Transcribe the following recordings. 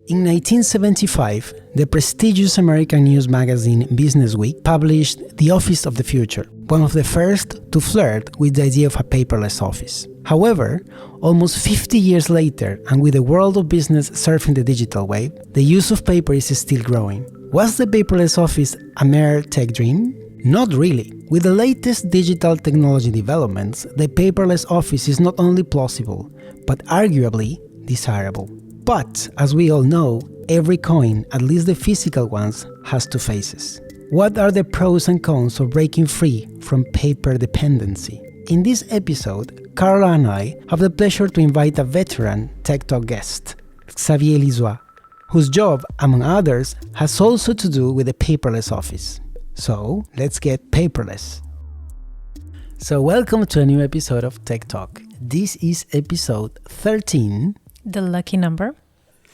In 1975, the prestigious American news magazine Business Week published The Office of the Future, one of the first to flirt with the idea of a paperless office. However, almost 50 years later, and with the world of business surfing the digital wave, the use of paper is still growing. Was the paperless office a mere tech dream? Not really. With the latest digital technology developments, the paperless office is not only plausible, but arguably desirable. But, as we all know, every coin, at least the physical ones, has two faces. What are the pros and cons of breaking free from paper dependency? In this episode, Carla and I have the pleasure to invite a veteran TechTalk guest, Xavier Lisoir, whose job, among others, has also to do with the paperless office. So, let's get paperless. So, welcome to a new episode of TechTalk. This is episode 13. The lucky number.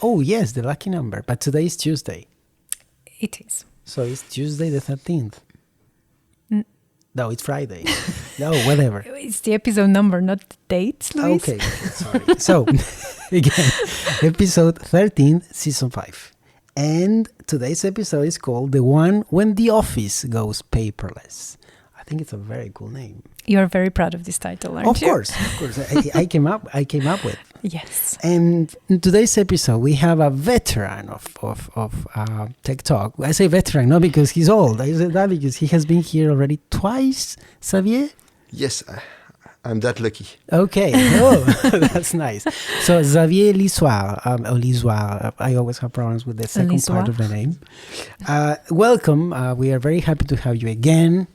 Oh, yes, the lucky number. But today is Tuesday. It is. So it's Tuesday the 13th. No, it's Friday. No, whatever. It's the episode number, not the date, Luis. Okay, sorry. So, again, episode 13, season 5. And today's episode is called The One When the Office Goes Paperless. I think it's a very cool name. You're very proud of this title, aren't you? Of course. I came up with. Yes. And in today's episode, we have a veteran of Tech Talk. I say veteran not because he's old. I say that because he has been here already twice. Xavier? Yes, I'm that lucky. Okay. Oh, that's nice. So Xavier Lisoir, or Lisoir, I always have problems with the second part of the name. Welcome. We are very happy to have you again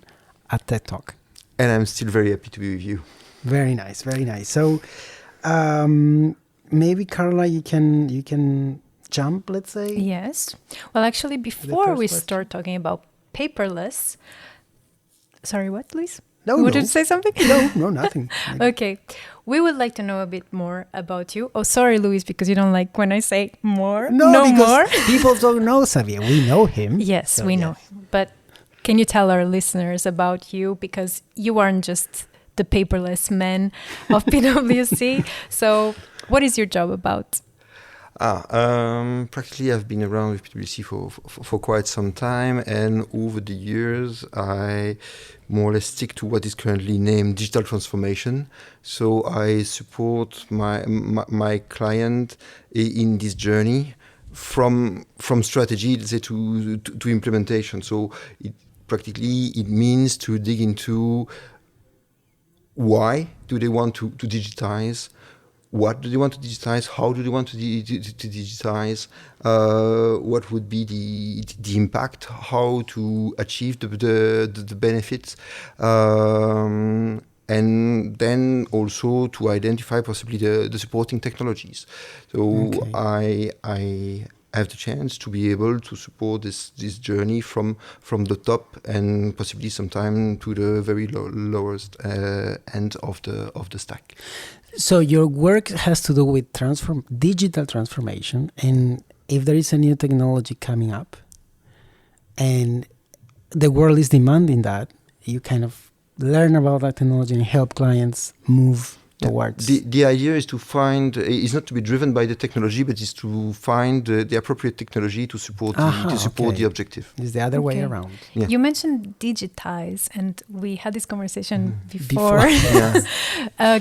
at Tech Talk. And I'm still very happy to be with you. Very nice, very nice. So, maybe Carla, you can jump, let's say. Yes. Well, actually, before we start talking about paperless, sorry, what, Luis? No, you wanted to say something? No, nothing. Okay. We would like to know a bit more about you. Oh, sorry, Luis, because you don't like when I say more. No, more. People don't know Xavier. We know him. Yes, so we know him. But can you tell our listeners about you? Because you aren't just the paperless man of PwC. So what is your job about? Practically I've been around with PwC for quite some time, and over the years I more or less stick to what is currently named digital transformation. So I support my client in this journey from strategy, let's say, to implementation. So it means to dig into why do they want to digitize, what do they want to digitize, how do they want to digitize, what would be the impact, how to achieve the benefits, and then also to identify possibly the supporting technologies. So okay. I have the chance to be able to support this journey from the top and possibly sometime to the very lowest end of the stack. So your work has to do with digital transformation, and if there is a new technology coming up and the world is demanding that, you kind of learn about that technology and help clients move towards. The idea is to find, is not to be driven by the technology, but is to find the appropriate technology to support the objective. It's the other way around. Yeah. You mentioned digitize, and we had this conversation before.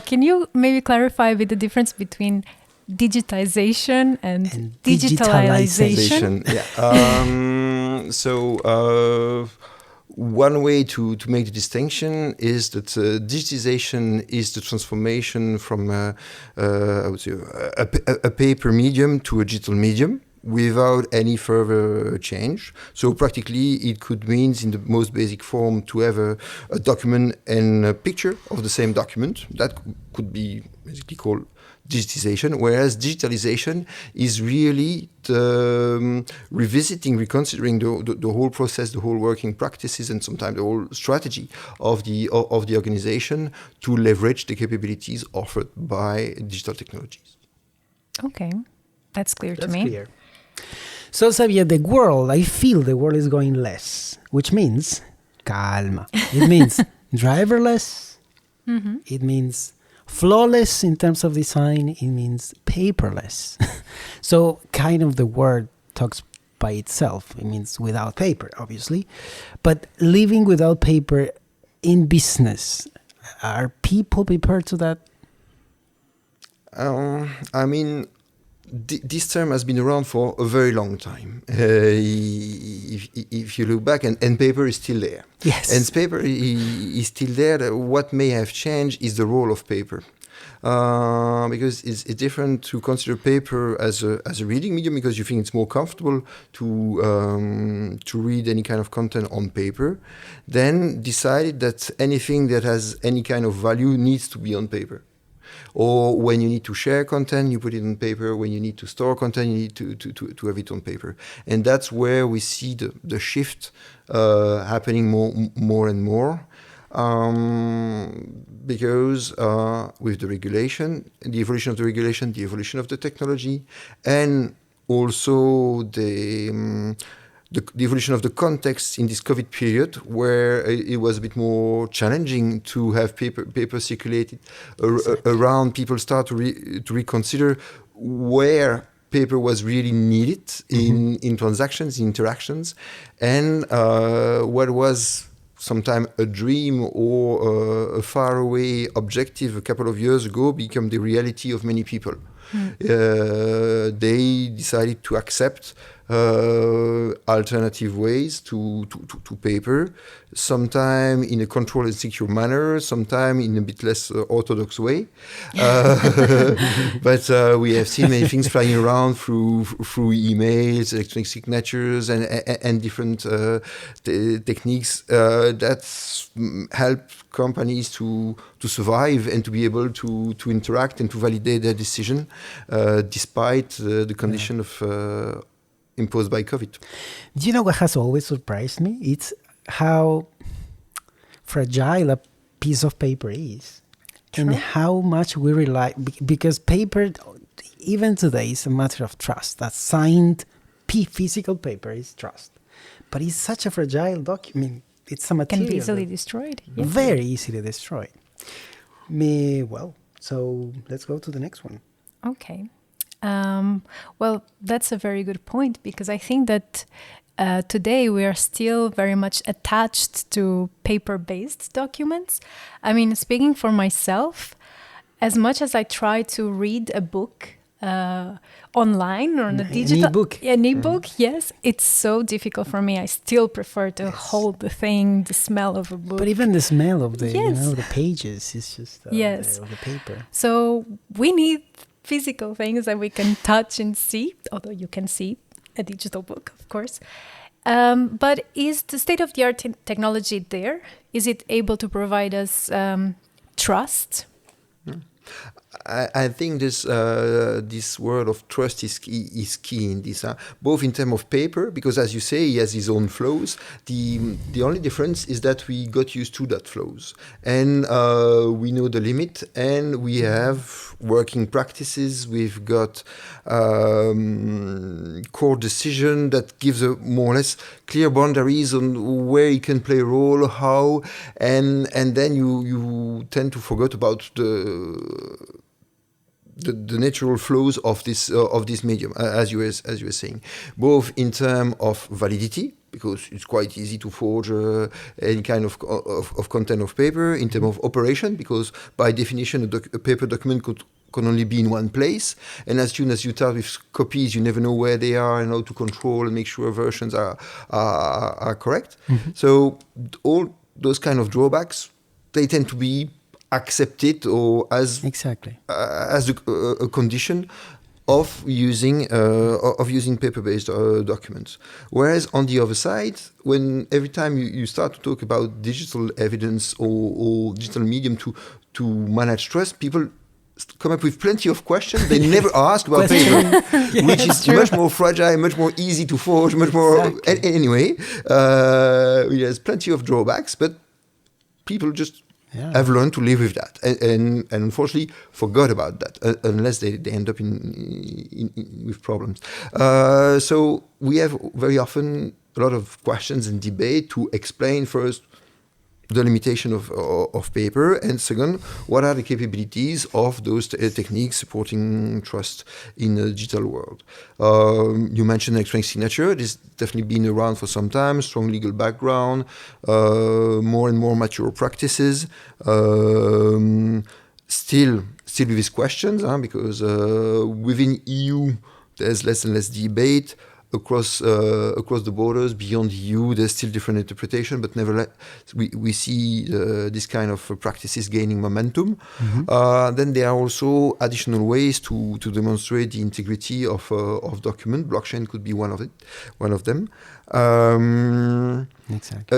Can you maybe clarify a bit the difference between digitization and digitalization? One way to make the distinction is that digitization is the transformation from I would say a paper medium to a digital medium without any further change. So practically it could mean in the most basic form to have a document and a picture of the same document. That could be basically called digitization, whereas digitalization is really reconsidering the whole process, the whole working practices, and sometimes the whole strategy of the organization to leverage the capabilities offered by digital technologies. Okay, that's clear to me. Clear. So Xavier, I feel the world is going less, which means calma. It means driverless. Mm-hmm. It means Flawless in terms of design, it means paperless. So kind of the word talks by itself. It means without paper, obviously. But living without paper in business, are people prepared to that? I mean, this term has been around for a very long time. If you look back, and paper is still there. Yes. And paper is still there. What may have changed is the role of paper. Because it's different to consider paper as a reading medium, because you think it's more comfortable to read any kind of content on paper, then decided that anything that has any kind of value needs to be on paper. Or when you need to share content, you put it on paper. When you need to store content, you need to have it on paper. And that's where we see the shift happening more and more. Because with the regulation, the evolution of the regulation, the evolution of the technology, and also the evolution of the context in this COVID period, where it was a bit more challenging to have paper circulated around, people start to reconsider where paper was really needed in transactions, in interactions, and what was sometimes a dream or a faraway objective a couple of years ago become the reality of many people. They decided to accept alternative ways to paper, sometime in a controlled and secure manner, sometime in a bit less orthodox way. But we have seen many things flying around through emails, electronic signatures, and different techniques that help companies to survive and to be able to interact and to validate their decision despite the condition of imposed by COVID. Do you know what has always surprised me? It's how fragile a piece of paper is. True. And how much we rely, because paper, even today, is a matter of trust. That signed physical paper is trust. But it's such a fragile document. It's a material. Can be easily destroyed. Yeah. Very easily destroyed. Well, so let's go to the next one. Okay. Well, that's a very good point, because I think that today we are still very much attached to paper-based documents. I mean, speaking for myself, as much as I try to read a book online or on a digital an ebook, yes, it's so difficult for me. I still prefer to hold the thing, the smell of a book. But even the smell of the the pages is just the paper. So we need physical things that we can touch and see, although you can see a digital book, of course. But is the state-of-the-art technology there? Is it able to provide us trust? I think this word of trust is key in this, both in terms of paper, because as you say, he has his own flows. The only difference is that we got used to that flows, and we know the limit, and we have working practices. We've got core decision that gives a more or less clear boundaries on where you can play a role, how, and then you tend to forget about the natural flows of this medium, as you were saying, both in terms of validity, because it's quite easy to forge any kind of content of paper, in terms of operation, because by definition a paper document can only be in one place, and as soon as you start with copies, you never know where they are and how to control and make sure versions are correct. So all those kind of drawbacks, they tend to be accepted or as a condition of using paper-based documents. Whereas on the other side, when every time you start to talk about digital evidence or digital medium to manage trust, people come up with plenty of questions they never ask about paper, which is much more fragile, much more easy to forge, much more... Anyway, there's plenty of drawbacks, but people just have learned to live with that, and unfortunately forgot about that unless they end up with problems. So we have very often a lot of questions and debate to explain first the limitation of paper, and second, what are the capabilities of those techniques supporting trust in the digital world. You mentioned electronic signature. This definitely been around for some time, strong legal background, more and more mature practices. Still with these questions, because within EU there's less and less debate. Across the borders, beyond EU, there's still different interpretation, but nevertheless, we see this kind of practices gaining momentum. Then there are also additional ways to demonstrate the integrity of document. Blockchain could be one of them. Exactly.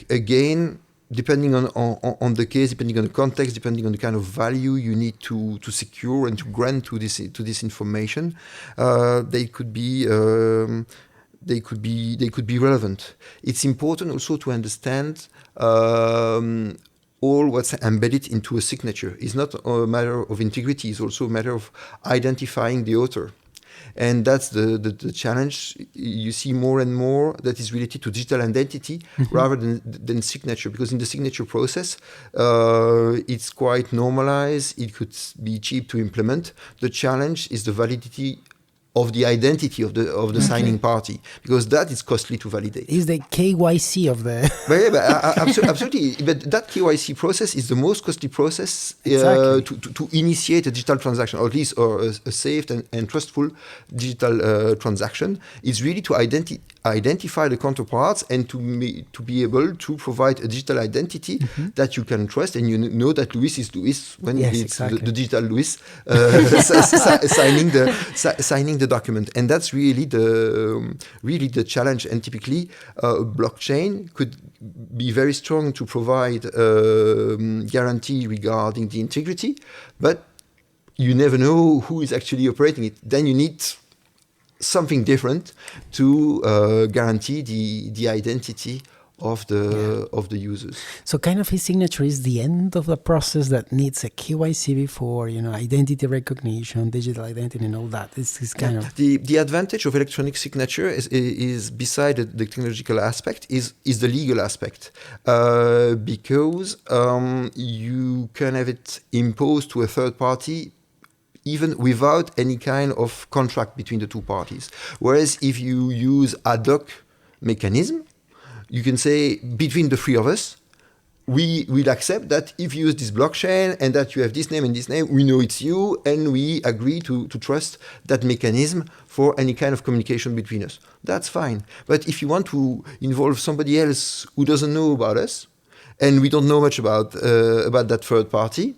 Again, depending on the case, depending on the context, depending on the kind of value you need to secure and to grant to this information, they could be relevant. It's important also to understand all what's embedded into a signature. It's not a matter of integrity; it's also a matter of identifying the author. And that's the challenge you see more and more that is related to digital identity rather than signature. Because in the signature process, it's quite normalized. It could be cheap to implement. The challenge is the validity of the identity of the signing party, because that is costly to validate. Is the KYC of the... Absolutely. But that KYC process is the most costly process to initiate a digital transaction, or at least a safe and trustful digital transaction. It's really to identify the counterparts and to be able to provide a digital identity that you can trust, and you know that Louis is Louis when it's the digital Louis signing the document. And that's really the challenge. And typically, blockchain could be very strong to provide guarantee regarding the integrity, but you never know who is actually operating it. Then you need something different to guarantee the identity of the users. So kind of e-signature is the end of the process that needs a KYC before, identity recognition, digital identity, and all that. It's kind of the advantage of electronic signature is beside the technological aspect is the legal aspect, because you can have it imposed to a third party even without any kind of contract between the two parties. Whereas if you use ad hoc mechanism, you can say, between the three of us, we will accept that if you use this blockchain and that you have this name and this name, we know it's you, and we agree to trust that mechanism for any kind of communication between us. That's fine. But if you want to involve somebody else who doesn't know about us, and we don't know much about that third party,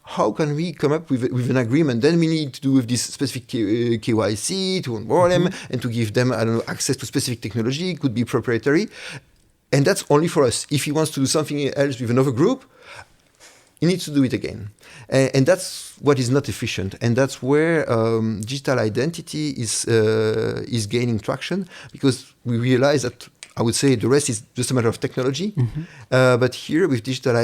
how can we come up with an agreement? Then we need to do with this specific KYC to onboard them and to give them, access to specific technology. It could be proprietary. And that's only for us. If he wants to do something else with another group, he needs to do it again. And that's what is not efficient. And that's where digital identity is gaining traction, because we realize that, I would say, the rest is just a matter of technology. But here with digital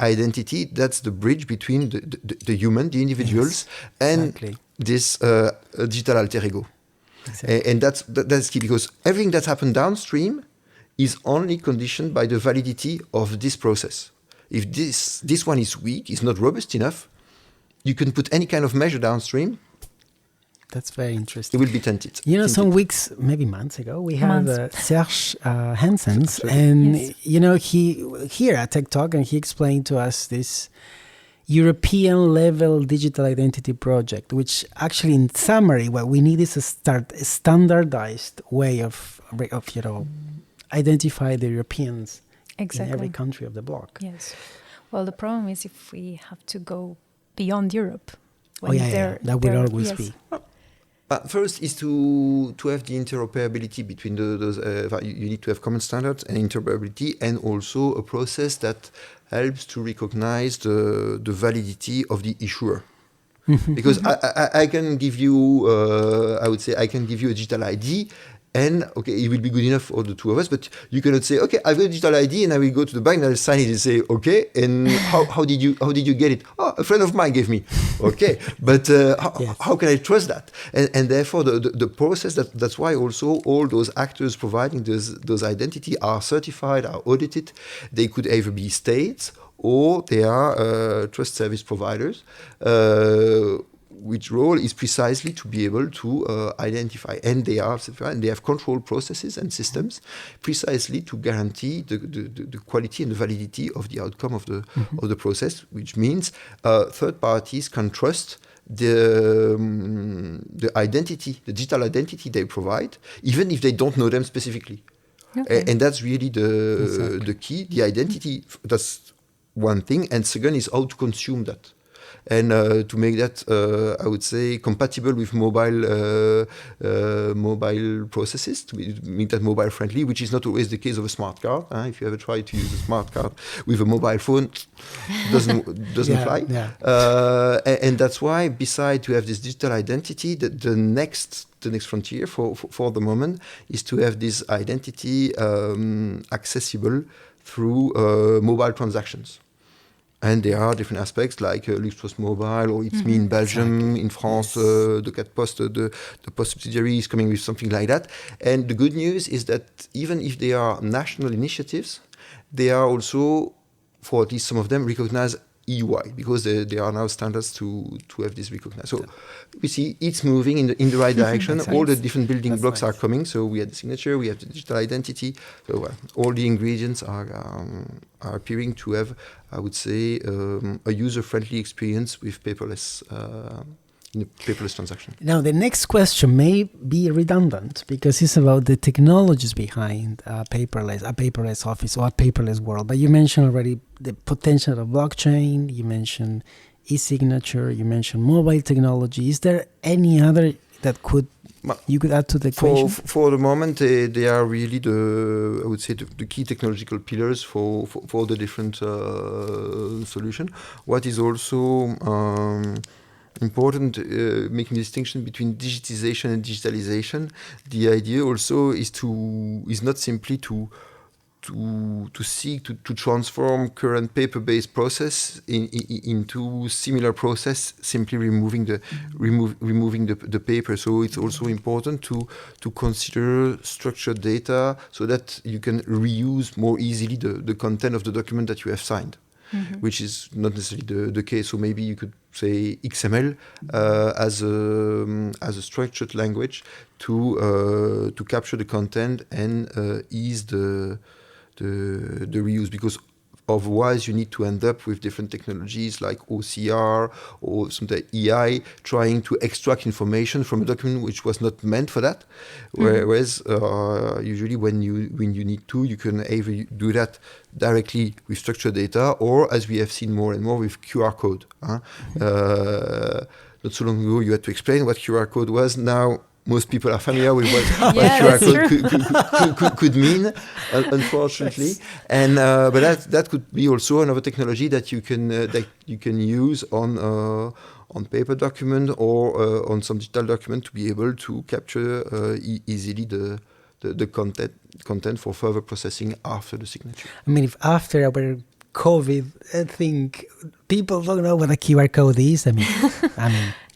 identity, that's the bridge between the human, the individuals, and this digital alter ego. And that's key, because everything that's happened downstream is only conditioned by the validity of this process. If this one is weak, is not robust enough, you can put any kind of measure downstream. That's very interesting. It will be tainted. Some weeks, maybe months ago, we had Serge Hansens, and he here at TechTalk, and he explained to us this European level digital identity project, which actually, in summary, what we need is a standardized way of identify the Europeans in every country of the bloc. Yes. Well, the problem is if we have to go beyond Europe. That will always be. First is to have the interoperability between those. You need to have common standards and interoperability, and also a process that helps to recognize the validity of the issuer. Because I can give you, I would say, I can give you a digital ID, And okay, it will be good enough for the two of us, but you cannot say, okay, I've got a digital ID and I will go to the bank and I'll sign it and say, okay, and how did you get it? Oh, a friend of mine gave me. Okay, but how can I trust that? And therefore the process, that's why also all those actors providing those identity are certified, are audited. They could either be states or they are trust service providers, which role is precisely to be able to identify, and they have control processes and systems precisely to guarantee the quality and the validity of the outcome of the process, which means third parties can trust the identity, the digital identity they provide, even if they don't know them specifically. Okay. And that's really the key. The identity, that's one thing, and second is how to consume that. And to make that, I would say, compatible with mobile processes, to make that mobile friendly, which is not always the case of a smart card. If you ever try to use a smart card with a mobile phone, doesn't fly. Yeah. And that's why, besides to have this digital identity, the next frontier for the moment is to have this identity accessible through mobile transactions. And there are different aspects like Luxembourg Mobile, or it's me in Belgium, in France, the Cat Post, the Post subsidiary is coming with something like that. And the good news is that even if they are national initiatives, they are also, for at least some of them, recognized EU-wide, because there are now standards to have this recognized. So we see it's moving in the right direction. All the different building blocks are coming. So we have the signature, we have the digital identity. So all the ingredients are appearing to have, I would say, a user-friendly experience with paperless in a paperless transaction. Now, the next question may be redundant because it's about the technologies behind a paperless office or a paperless world. But you mentioned already the potential of blockchain, you mentioned e-signature, you mentioned mobile technology. Is there any other that you could add to the equation? For the moment, they are really I would say the key technological pillars for the different solution. What is also important, making the distinction between digitization and digitalization. The idea also is not simply to seek to transform current paper-based process into similar process, simply removing the paper. So it's also important to consider structured data so that you can reuse more easily the content of the document that you have signed. Mm-hmm. Which is not necessarily the case. So maybe you could say XML as a structured language to capture the content and ease the reuse, because otherwise you need to end up with different technologies like OCR or something EI trying to extract information from a document which was not meant for that. Mm-hmm. Whereas usually when you need to, you can either do that directly with structured data, or as we have seen more and more with QR code. Mm-hmm. Not so long ago you had to explain what QR code was. Now most people are familiar with what QR code could mean, unfortunately. Yes. And but that could be also another technology that you can use on paper document or on some digital document to be able to capture easily the content for further processing after the signature. I mean, if after our COVID, I think people don't know what a QR code is. I mean.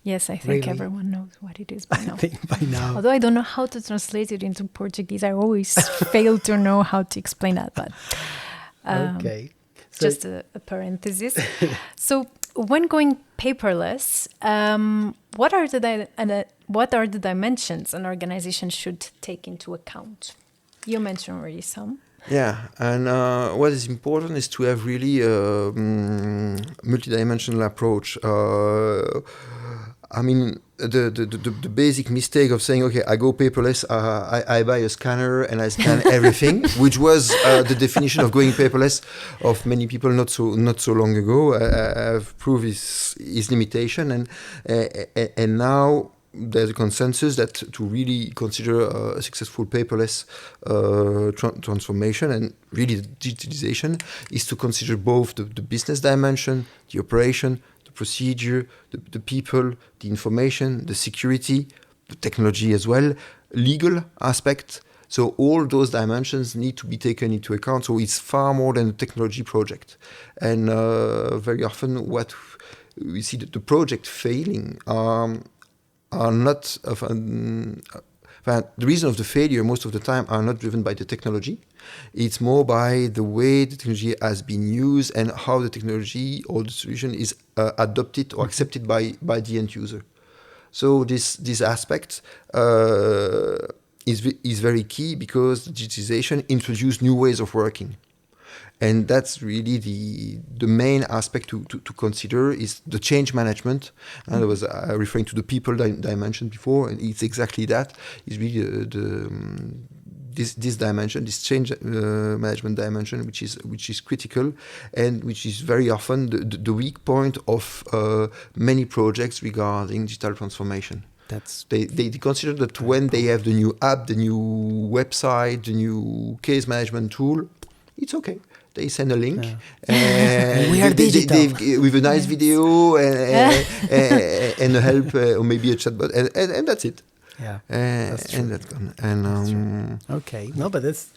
Yes, I think everyone knows what it is by now. I think by now. Although I don't know how to translate it into Portuguese. I always fail to know how to explain that. But okay. So just a parenthesis. So when going paperless, what are the dimensions an organization should take into account? You mentioned already some. Yeah, and what is important is to have really a multidimensional approach. I mean, the basic mistake of saying, okay, I go paperless, I buy a scanner and I scan everything, which was the definition of going paperless of many people not so long ago. I've proved its limitation, and now there's a consensus that to really consider a successful paperless transformation and really the digitalization is to consider both the business dimension, the operation, procedure, the people, the information, the security, the technology as well, legal aspect. So all those dimensions need to be taken into account. So it's far more than a technology project. And very often what we see that the project failing are not the reason of the failure most of the time are not driven by the technology. It's more by the way the technology has been used and how the technology or the solution is adopted or accepted by the end user. So this aspect is very key because digitization introduced new ways of working. And that's really the main aspect to consider is the change management. And I was referring to the people dimension before, and it's exactly that. It's really this dimension, this change management dimension, which is critical, and which is very often the weak point of many projects regarding digital transformation. They consider that when they have the new app, the new website, the new case management tool, it's okay. They send a link. And we are digital. With a nice video and a help or maybe a chatbot, and that's it. Yeah, that's true. And that's gone. And okay, no, but that's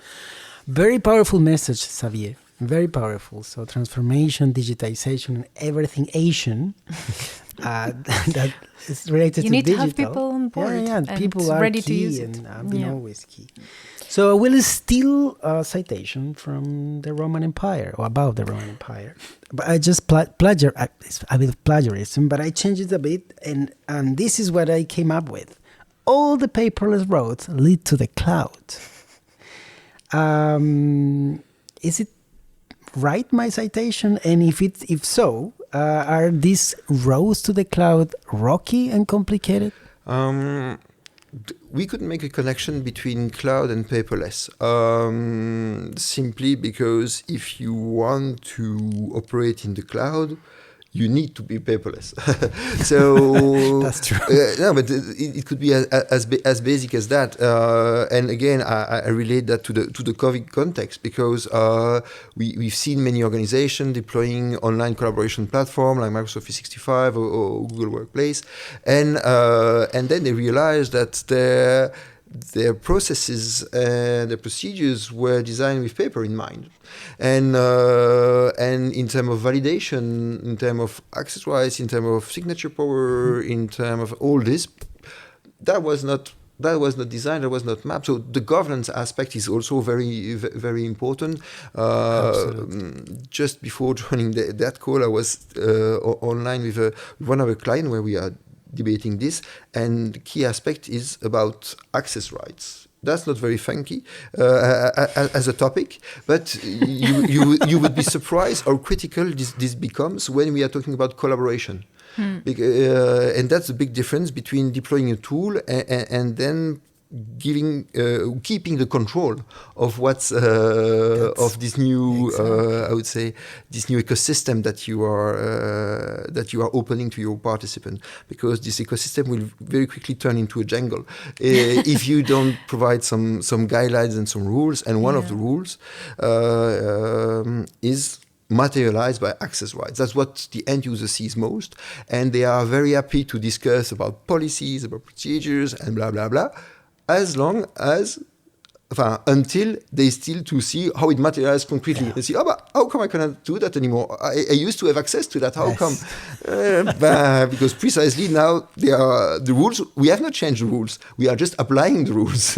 very powerful message, Xavier. Very powerful. So transformation, digitization, and everything Asian that is related you to digital. You need to have people on board. Yeah, and people are ready key, to use it. And I've been always key. So I will steal a citation from the Roman Empire, or about the Roman Empire. But I just it's a bit of plagiarism, but I changed it a bit, and this is what I came up with. All the paperless roads lead to the cloud. Is it right, my citation? And if so, are these roads to the cloud rocky and complicated? We could make a connection between cloud and paperless, simply because if you want to operate in the cloud, you need to be paperless. So that's true. No, but it could be as basic as that. And again, I relate that to the COVID context because we've seen many organizations deploying online collaboration platform like Microsoft 365 or Google Workplace, and then they realized that their processes and their procedures were designed with paper in mind. And in terms of validation, in terms of access rights, in terms of signature power, in terms of all this, that was not designed, that was not mapped. So the governance aspect is also very, very important. Just before joining that call, I was online with one of our clients where we are debating this, and the key aspect is about access rights. That's not very funky as a topic, but you would be surprised how critical this becomes when we are talking about collaboration. And that's the big difference between deploying a tool and then keeping the control of what's of this new I would say this new ecosystem that you are opening to your participant, because this ecosystem will very quickly turn into a jungle if you don't provide some guidelines and some rules. And one of the rules is materialized by access rights. That's what the end user sees most, and they are very happy to discuss about policies, about procedures, and blah blah blah, as long as, until they still to see how it materializes concretely. And see, but how come I cannot do that anymore? I used to have access to that. How come? Because precisely now the rules. We have not changed the rules. We are just applying the rules.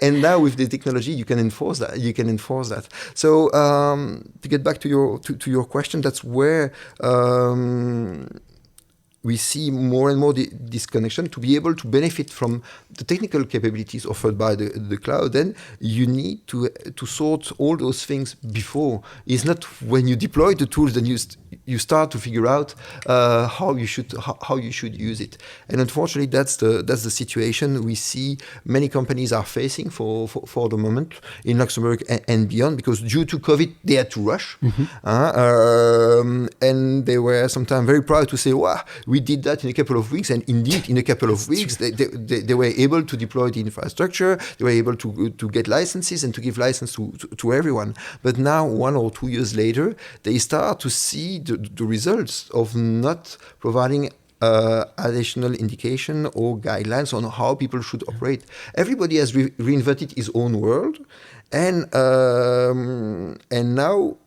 And now with the technology, you can enforce that. So to get back to your question, that's where we see more and more this connection. To be able to benefit from the technical capabilities offered by the cloud, then you need to sort all those things before. It's not when you deploy the tools then you start to figure out how you should use it. And unfortunately, that's the situation we see many companies are facing for the moment in Luxembourg and beyond, because due to COVID they had to rush, and they were sometimes very proud to say, "Wow, we did that in a couple of weeks." And indeed, in a couple of weeks, they were able to deploy the infrastructure. They were able to get licenses and to give license to everyone. But now, 1 or 2 years later, they start to see the results of not providing additional indication or guidelines on how people should operate. Everybody has reinvented his own world, and now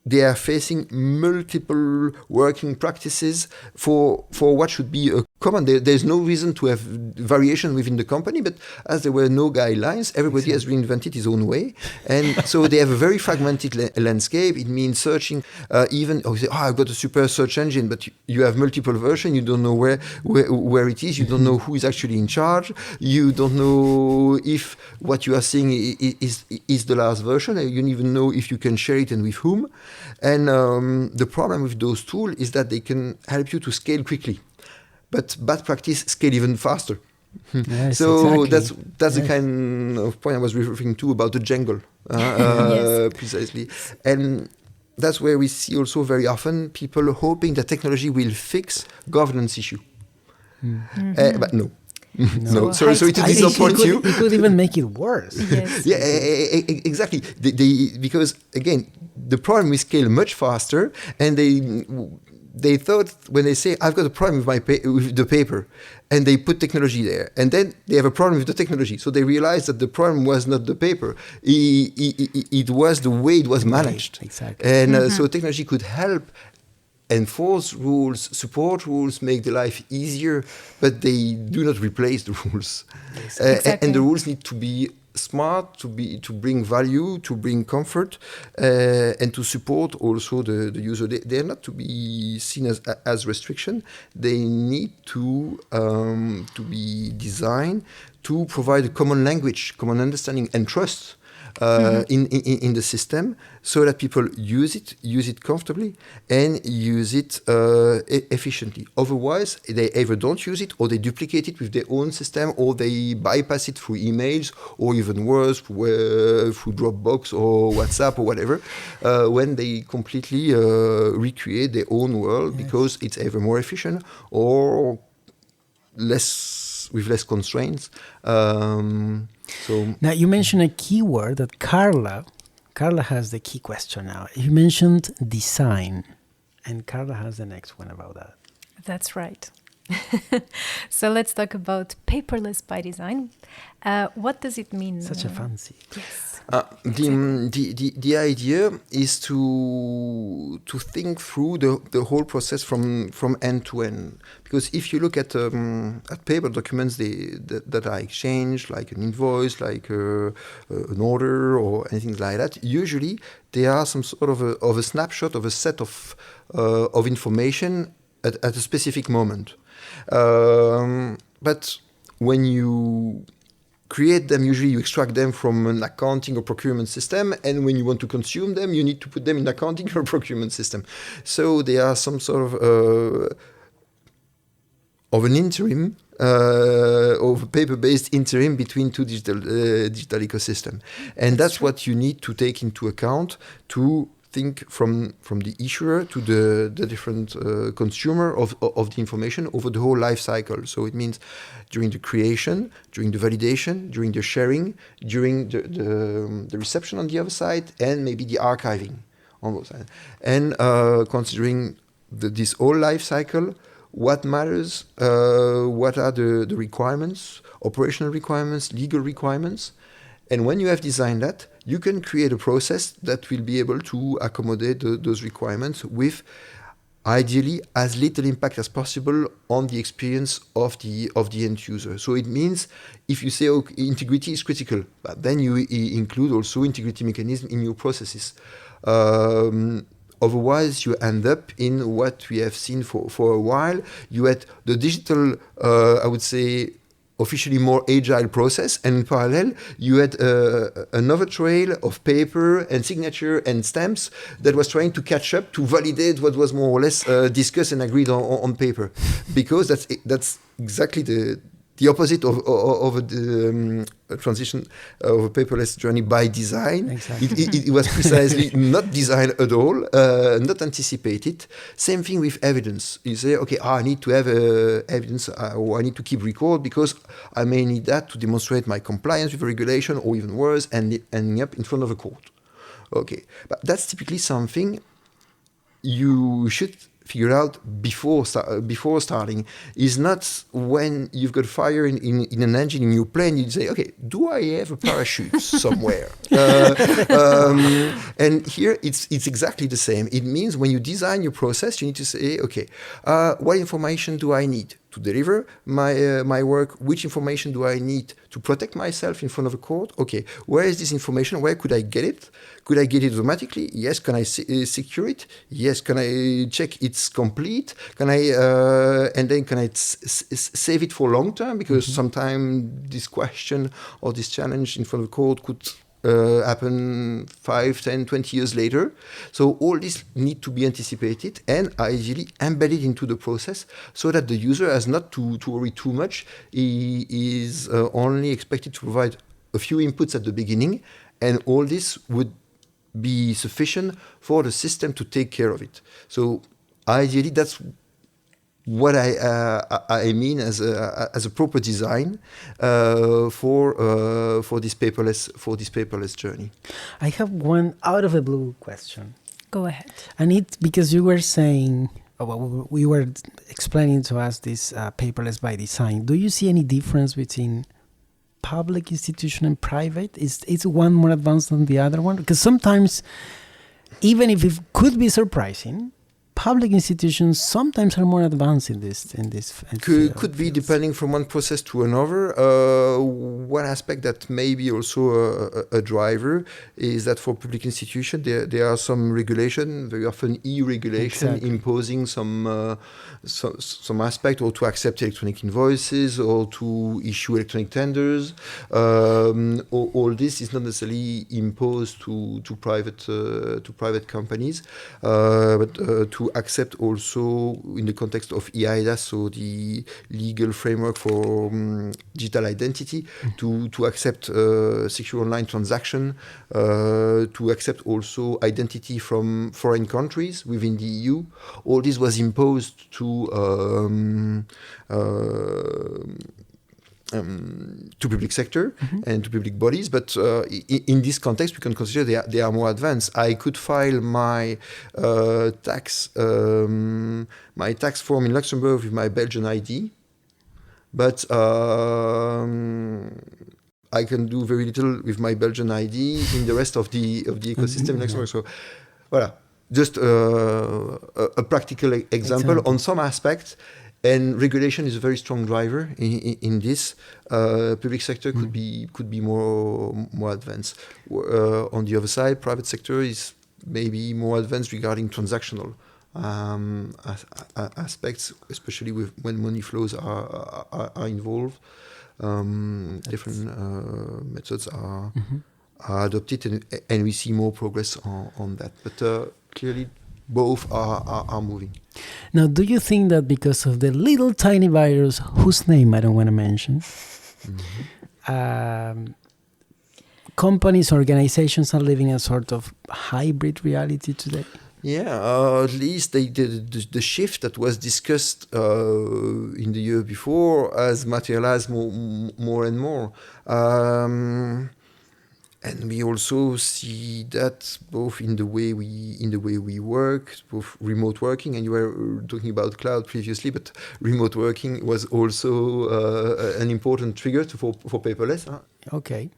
they are facing multiple working practices for what should be a common. There's no reason to have variation within the company, but as there were no guidelines, everybody has reinvented his own way. And so they have a very fragmented landscape. It means searching, I've got a super search engine, but you have multiple versions. You don't know where it is. You don't know who is actually in charge. You don't know if what you are seeing is the last version. You don't even know if you can share it and with whom. And the problem with those tools is that they can help you to scale quickly, but bad practice scale even faster. Yes, so exactly. that's the kind of point I was referring to about the jungle, precisely. And that's where we see also very often people hoping that technology will fix governance issue, but no. No, sorry to disappoint you. It could even make it worse. Yes. Yeah, exactly. Because again, the problem will scale much faster, and they thought when they say I've got a problem with the paper, and they put technology there, and then they have a problem with the technology, so they realized that the problem was not the paper, it was the way it was managed. Right, exactly. And so technology could help enforce rules, support rules, make the life easier, but they do not replace the rules. Yes, exactly. And the rules need to be smart, to bring value, to bring comfort, and to support also the user. They are not to be seen as restriction. They need to be designed to provide a common language, common understanding, and trust in the system, so that people use it comfortably, and use it efficiently. Otherwise, they either don't use it, or they duplicate it with their own system, or they bypass it through emails, or even worse, through Dropbox or WhatsApp or whatever, when they completely recreate their own world, because it's either more efficient or with less constraints. So now you mentioned a key word that Carla has the key question now. You mentioned design, and Carla has the next one about that. That's right. So let's talk about paperless by design. What does it mean? Such a fancy. Yes. The idea is to think through the whole process from end to end. Because if you look at paper documents that are exchanged, like an invoice, like an order or anything like that, usually they are some sort of a snapshot of a set of information at a specific moment. But when you create them, usually you extract them from an accounting or procurement system, and when you want to consume them, you need to put them in accounting or procurement system. So they are some sort of an interim, of a paper-based interim between two digital ecosystem. And that's what you need to take into account to think from the issuer to the different consumer of the information over the whole life cycle. So it means during the creation, during the validation, during the sharing, during the reception on the other side, and maybe the archiving on both sides. And considering this whole life cycle, what matters, what are the requirements, operational requirements, legal requirements. And when you have designed that, you can create a process that will be able to accommodate those requirements with, ideally, as little impact as possible on the experience of the end user. So it means if you say integrity is critical, but then you include also integrity mechanism in your processes. Otherwise, you end up in what we have seen for a while. You had the digital, I would say, officially more agile process, and in parallel you had another trail of paper and signature and stamps that was trying to catch up to validate what was more or less discussed and agreed on paper, because that's exactly the opposite of a transition of a paperless journey by design. Exactly. It was precisely not designed at all, not anticipated. Same thing with evidence. You say, okay, I need to have evidence, or I need to keep record because I may need that to demonstrate my compliance with a regulation, or even worse, ending up in front of a court. Okay, but that's typically something you should figure out before starting is not when you've got fire in an engine in your plane. You say, okay, do I have a parachute somewhere? And here it's exactly the same. It means when you design your process, you need to say, okay, what information do I need to deliver my work? Which information do I need to protect myself in front of a court? Okay, where is this information? Where could I get it? Could I get it automatically? Yes. Can I secure it? Yes. Can I check it's complete? Can I and then can I save it for long term? Because sometimes this question or this challenge in front of the court could happen 5, 10, 20 years later. So all this need to be anticipated and ideally embedded into the process so that the user has not to worry too much. He is only expected to provide a few inputs at the beginning, and all this would be sufficient for the system to take care of it. So ideally, that's what I mean as a proper design for this paperless journey. I have one out of the blue question. Go ahead. And it's because you were saying, we were explaining to us this paperless by design. Do you see any difference between public institution and private? Is one more advanced than the other one? Because sometimes, even if it could be surprising, public institutions sometimes are more advanced in this. Could be depending from one process to another. One aspect that may be also a driver is that for public institutions there are some regulation, very often e-regulation, imposing some aspect, or to accept electronic invoices or to issue electronic tenders. All this is not necessarily imposed to private companies, but to accept also in the context of eIDAS, so the legal framework for digital identity, to accept secure online transaction, to accept also identity from foreign countries within the EU. All this was imposed to public sector and to public bodies, but in this context we can consider they are more advanced. I could file my tax form in Luxembourg with my Belgian ID, but I can do very little with my Belgian ID in the rest of the ecosystem in Luxembourg. So, voilà, just a practical example on some aspects. And regulation is a very strong driver in this. Public sector could be more advanced. On the other side, private sector is maybe more advanced regarding transactional aspects, especially when money flows are involved. Different methods are adopted, and we see more progress on that. But clearly, both are moving. Now, do you think that because of the little tiny virus, whose name I don't want to mention, companies, organizations are living a sort of hybrid reality today? Yeah, at least the shift that was discussed in the year before has materialized more and more. And we also see that both in the way we work, both remote working, and you were talking about cloud previously, but remote working was also an important trigger for paperless. Huh? Okay.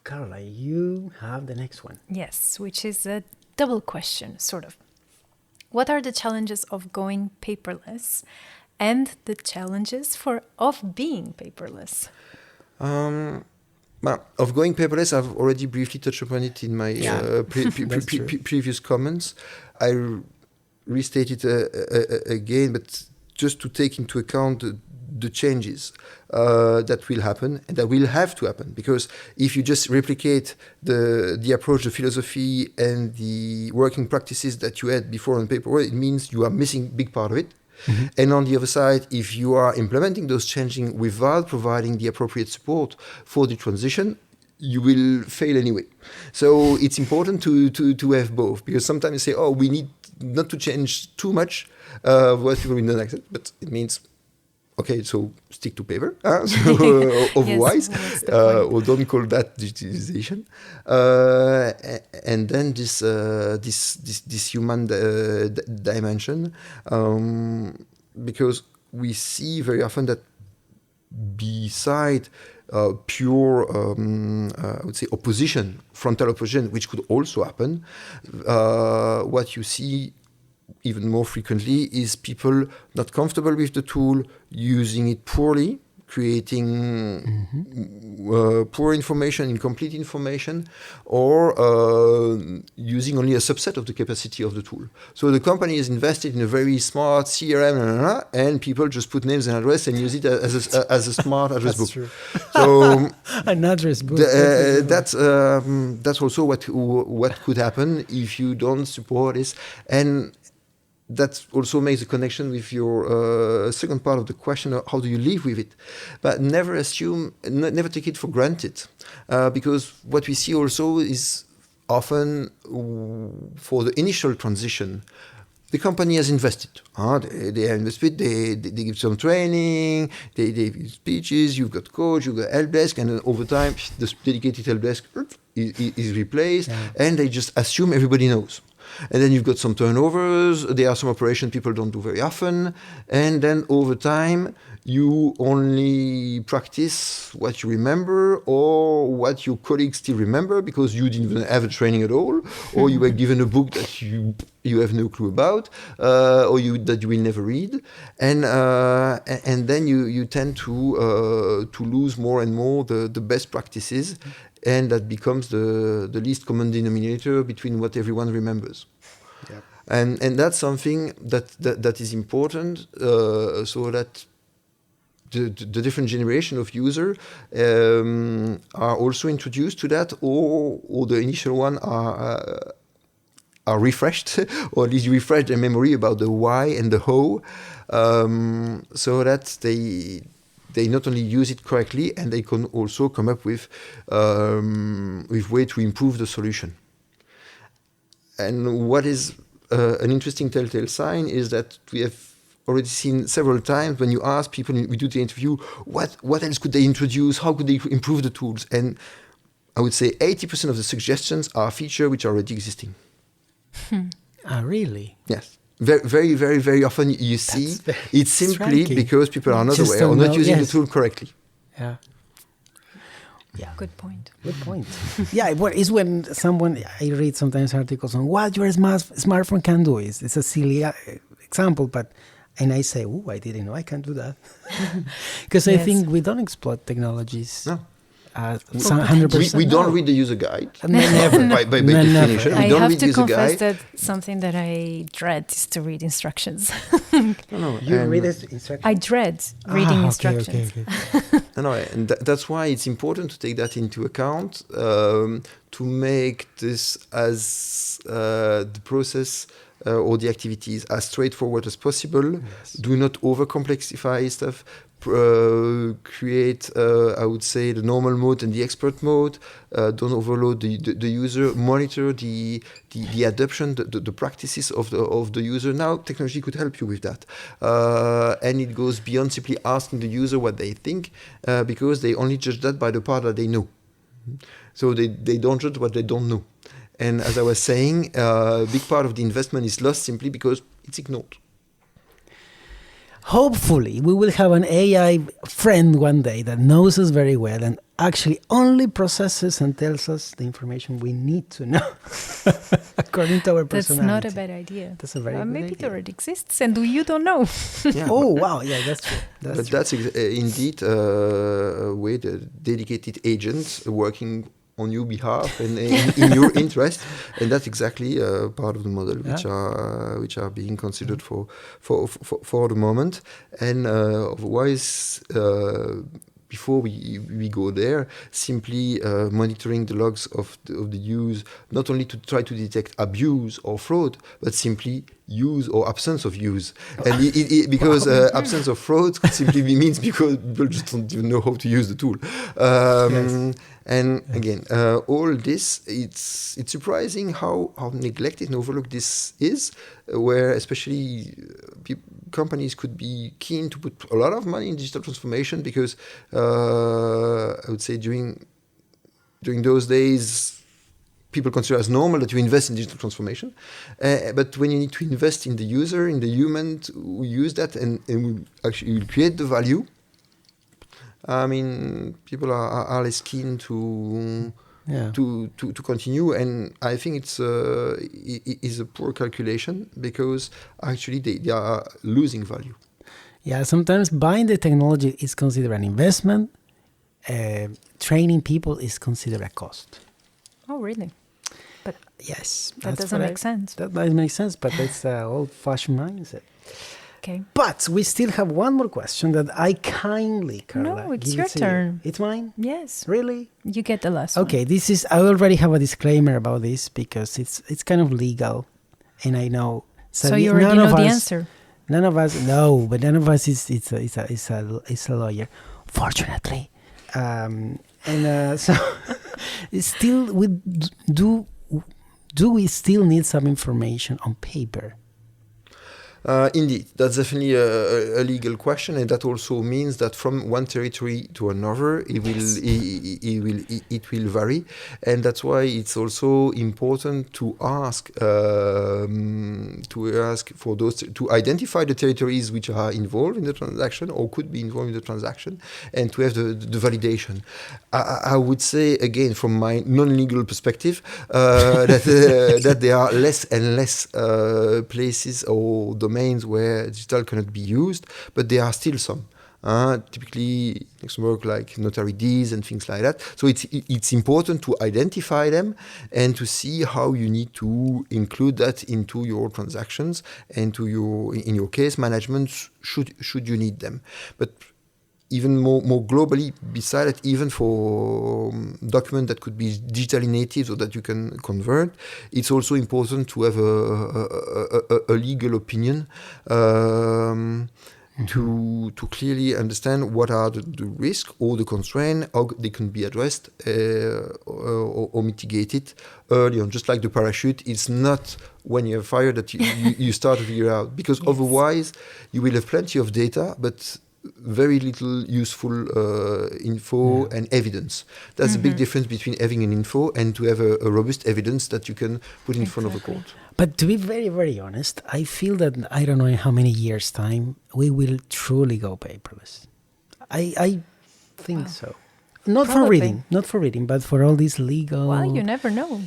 Carola, you have the next one. Yes, which is a double question, sort of. What are the challenges of going paperless and the challenges of being paperless? Of going paperless, I've already briefly touched upon it in my previous comments. I restate it again, but just to take into account the changes that will happen and that will have to happen. Because if you just replicate the approach, the philosophy, and the working practices that you had before on paper, it means you are missing a big part of it. And on the other side, if you are implementing those changes without providing the appropriate support for the transition, you will fail anyway. So it's important to have both, because sometimes you say, oh, we need not to change too much, what people will not accept, but it means okay, so stick to paper. So otherwise, or don't call that digitalization. And then this human dimension, because we see very often that beside pure, I would say, opposition, frontal opposition, which could also happen, what you see even more frequently is people not comfortable with the tool, using it poorly, creating poor information, incomplete information, or using only a subset of the capacity of the tool. So the company is invested in a very smart CRM, and people just put names and address and use it as a smart address book. True. So an address book. That's also what could happen if you don't support this. And that also makes a connection with your second part of the question of how do you live with it. But never never take it for granted. Because what we see also is often for the initial transition, the company has invested. They invested, they give some training, they give speeches, you've got coach, you've got help desk, and then over time, the dedicated help desk is replaced, and they just assume everybody knows. And then you've got some turnovers, there are some operations people don't do very often, and then over time, you only practice what you remember or what your colleagues still remember because you didn't even have a training at all, or you were given a book that you have no clue about, or that you will never read, and then you tend to lose more and more the best practices, and that becomes the least common denominator between what everyone remembers. Yep. And that's something that is important, so that the different generation of users are also introduced to that, or the initial one are refreshed, or at least refresh their memory about the why and the how, so that they not only use it correctly, and they can also come up with way to improve the solution. And what is an interesting telltale sign is that we have already seen several times when you ask people, we do the interview, what else could they introduce? How could they improve the tools? And I would say 80% of the suggestions are features which are already existing. Really? Yes. Very, very, very often you see it's simply striking. Because people are not aware or not using the tool correctly. Yeah. Good point. Good point. Yeah, it's when someone, I read sometimes articles on what your smartphone can do. It's a silly example, and I say, I didn't know I can do that. Because I think we don't exploit technologies. No. 100%. We don't read the user guide. Never. By definition. I We don't have read to the user confess guide. that something that I dread is to read instructions. No, you read instructions? I dread reading instructions. Okay. And that's why it's important to take that into account, to make this as the process or the activities as straightforward as possible. Yes. Do not overcomplexify stuff. Create, I would say, the normal mode and the expert mode. Don't overload the user. Monitor the adoption, the practices of the user. Now, technology could help you with that, and it goes beyond simply asking the user what they think, because they only judge that by the part that they know. So they don't judge what they don't know. And as I was saying, a big part of the investment is lost simply because it's ignored. Hopefully, we will have an AI friend one day that knows us very well and actually only processes and tells us the information we need to know according to our personality. That's not a bad idea. That's a very good maybe idea. it already exists and you don't know. Yeah. Oh, wow. Yeah, that's true. That's indeed a way the dedicated agent working on your behalf and in your interest, and that's exactly part of the model which are being considered for the moment. And otherwise, before we go there, simply monitoring the logs of the use, not only to try to detect abuse or fraud, but simply use or absence of use. And because absence of fraud simply means because people just don't even know how to use the tool. And again, all this, it's surprising how neglected and overlooked this is, where especially companies could be keen to put a lot of money in digital transformation because I would say during those days, people consider as normal that you invest in digital transformation. But when you need to invest in the user, in the human who use that and who actually will create the value, I mean, people are less keen to continue, and I think it is a poor calculation because actually they are losing value. Yeah, sometimes buying the technology is considered an investment. Training people is considered a cost. Oh, really? But yes, that doesn't make sense. That doesn't make sense, but it's an old-fashioned mindset. Okay. But we still have one more question that I kindly, Carla, no, it's your turn. It's mine? Yes. Really? You get the last one. Okay, I already have a disclaimer about this because it's kind of legal, and I know. So you already know the answer. None of us is a lawyer, fortunately, so still do we still need some information on paper? Indeed, that's definitely a legal question, and that also means that from one territory to another, it will vary, and that's why it's also important to ask for those to identify the territories which are involved in the transaction or could be involved in the transaction, and to have the validation. I would say again, from my non-legal perspective, that there are less and less places or domains where digital cannot be used, but there are still some. Typically, Luxembourg, like notary deeds and things like that. So it's important to identify them and to see how you need to include that into your transactions and in your case management should you need them. But even more globally, beside it, even for documents that could be digitally native or that you can convert, it's also important to have a legal opinion to clearly understand what are the risks or the constraints, how they can be addressed or mitigated early on. Just like the parachute, it's not when you're fired that you start to figure out, because otherwise you will have plenty of data, but very little useful info and evidence. That's a big difference between having an info and to have a robust evidence that you can put in front of a court. But to be very, very honest, I feel that I don't know in how many years' time we will truly go paperless. I think so. Not for reading, but for all these legal... Well, you never know.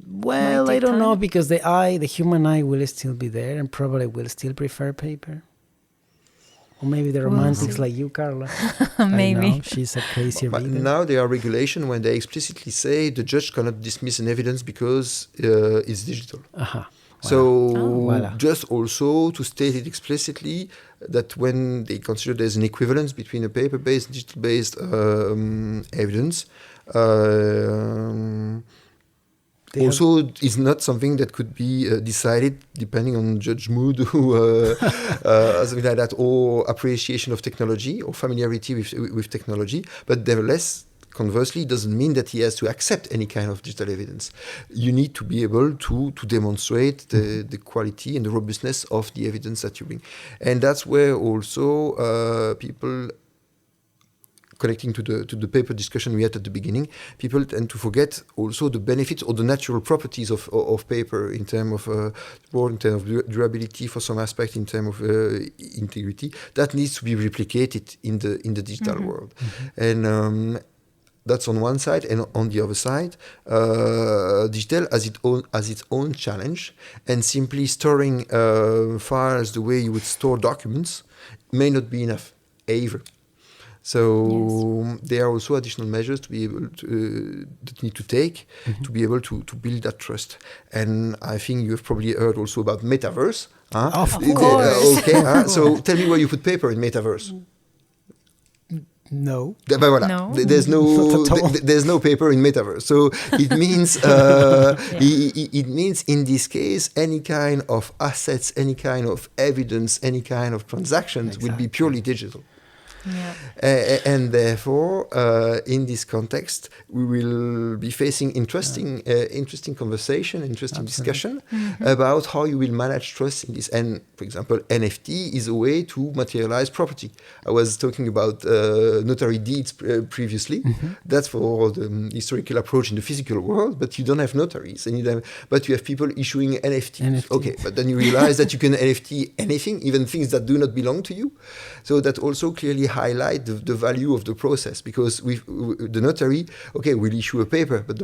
Well, I don't know, because the human eye will still be there and probably will still prefer paper. Or maybe the romantics like you, Carla. Maybe. I know, she's a crazy reader. But now there are regulations when they explicitly say the judge cannot dismiss an evidence because it's digital. Uh-huh. So just also to state it explicitly that when they consider there's an equivalence between a paper-based and digital-based evidence, also, it's not something that could be decided depending on judge mood or something like that, or appreciation of technology or familiarity with technology. But nevertheless, conversely, it doesn't mean that he has to accept any kind of digital evidence. You need to be able to demonstrate the quality and the robustness of the evidence that you bring. And that's where also people... Connecting to the paper discussion we had at the beginning, people tend to forget also the benefits or the natural properties of paper in terms of durability for some aspect, in terms of integrity. That needs to be replicated in the digital world, and that's on one side. And on the other side, digital has its own challenge, and simply storing files the way you would store documents may not be enough either. So there are also additional measures to be able to that need to take to be able to build that trust. And I think you have probably heard also about metaverse. Of course. Okay. So tell me where you put paper in metaverse. No. No. There's no paper in metaverse. So it means it means in this case any kind of assets, any kind of evidence, any kind of transactions will be purely digital. And therefore, in this context, we will be facing interesting conversation, interesting discussion about how you will manage trust in this. And for example, NFT is a way to materialize property. I was talking about notary deeds previously. That's for the historical approach in the physical world, but you don't have notaries, but you have people issuing NFTs. Okay, but then you realize that you can NFT anything, even things that do not belong to you. So that also clearly highlight the value of the process, because the notary, okay, will issue a paper, but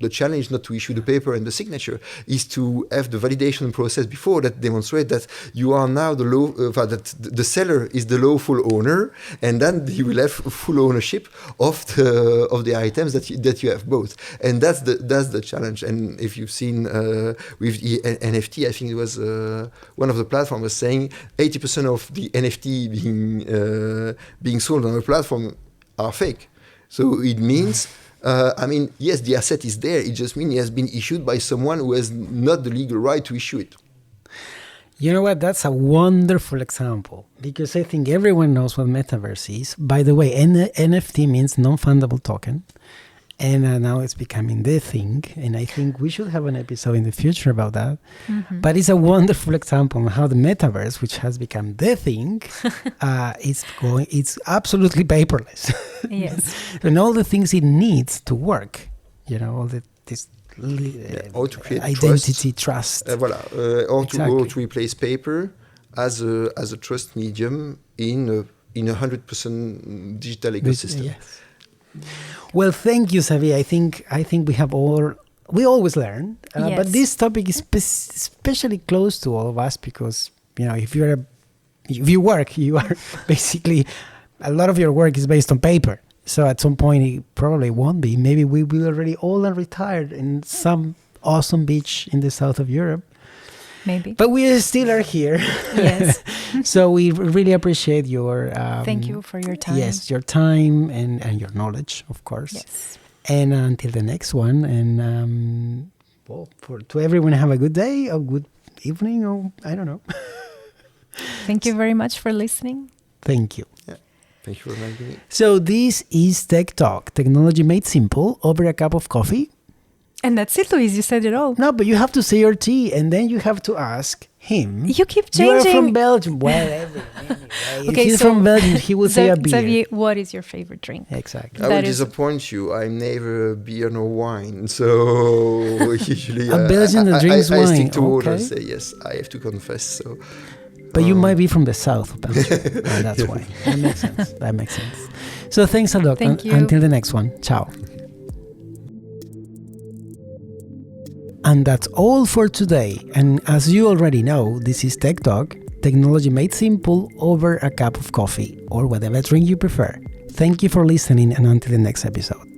the challenge not to issue the paper and the signature is to have the validation process before that demonstrate that you are now that the seller is the lawful owner, and then you will have full ownership of the items that you have both. And that's the challenge. And if you've seen with the NFT, I think it was one of the platforms was saying 80% of the NFT being sold on a platform are fake. So it means yes, the asset is there. It just means it has been issued by someone who has not the legal right to issue it. You know what? That's a wonderful example, because I think everyone knows what metaverse is. By the way, NFT means non-fundable token. And now it's becoming the thing. And I think we should have an episode in the future about that. But it's a wonderful example of how the metaverse, which has become the thing, it's absolutely paperless. Yes. And all the things it needs to work, all or to create identity, trust. Or to replace paper as a trust medium in a 100% digital ecosystem. Yes. Well, thank you, Xavier. I think we always learn, but this topic is especially close to all of us, because if you work, you are basically, a lot of your work is based on paper. So at some point it probably won't be. Maybe we will already all retired in some awesome beach in the south of Europe. Maybe. But we still are here. Yes. So we really appreciate your... Thank you for your time. Yes, your time and your knowledge, of course. Yes. And until the next one. And to everyone, have a good day, a good evening, or I don't know. Thank you very much for listening. Thank you. Yeah. Thank you for reminding me. So this is Tech Talk, technology made simple over a cup of coffee. And that's it, Luis. You said it all. No, but you have to say your tea, and then you have to ask him. You keep changing. You are from Belgium. Whatever. Anyway. Okay, if he's from Belgium, he will say a beer. Xavier, what is your favorite drink? Exactly. I will disappoint you. I'm never beer nor wine. So usually a Belgian that drinks wine. I stick to water. Okay. Say yes. I have to confess. So. But you might be from the south of Belgium. That's why. That makes sense. So thanks a lot. Thank you. Until the next one. Ciao. And that's all for today. And as you already know, this is Tech Talk, technology made simple over a cup of coffee or whatever drink you prefer. Thank you for listening, and until the next episode.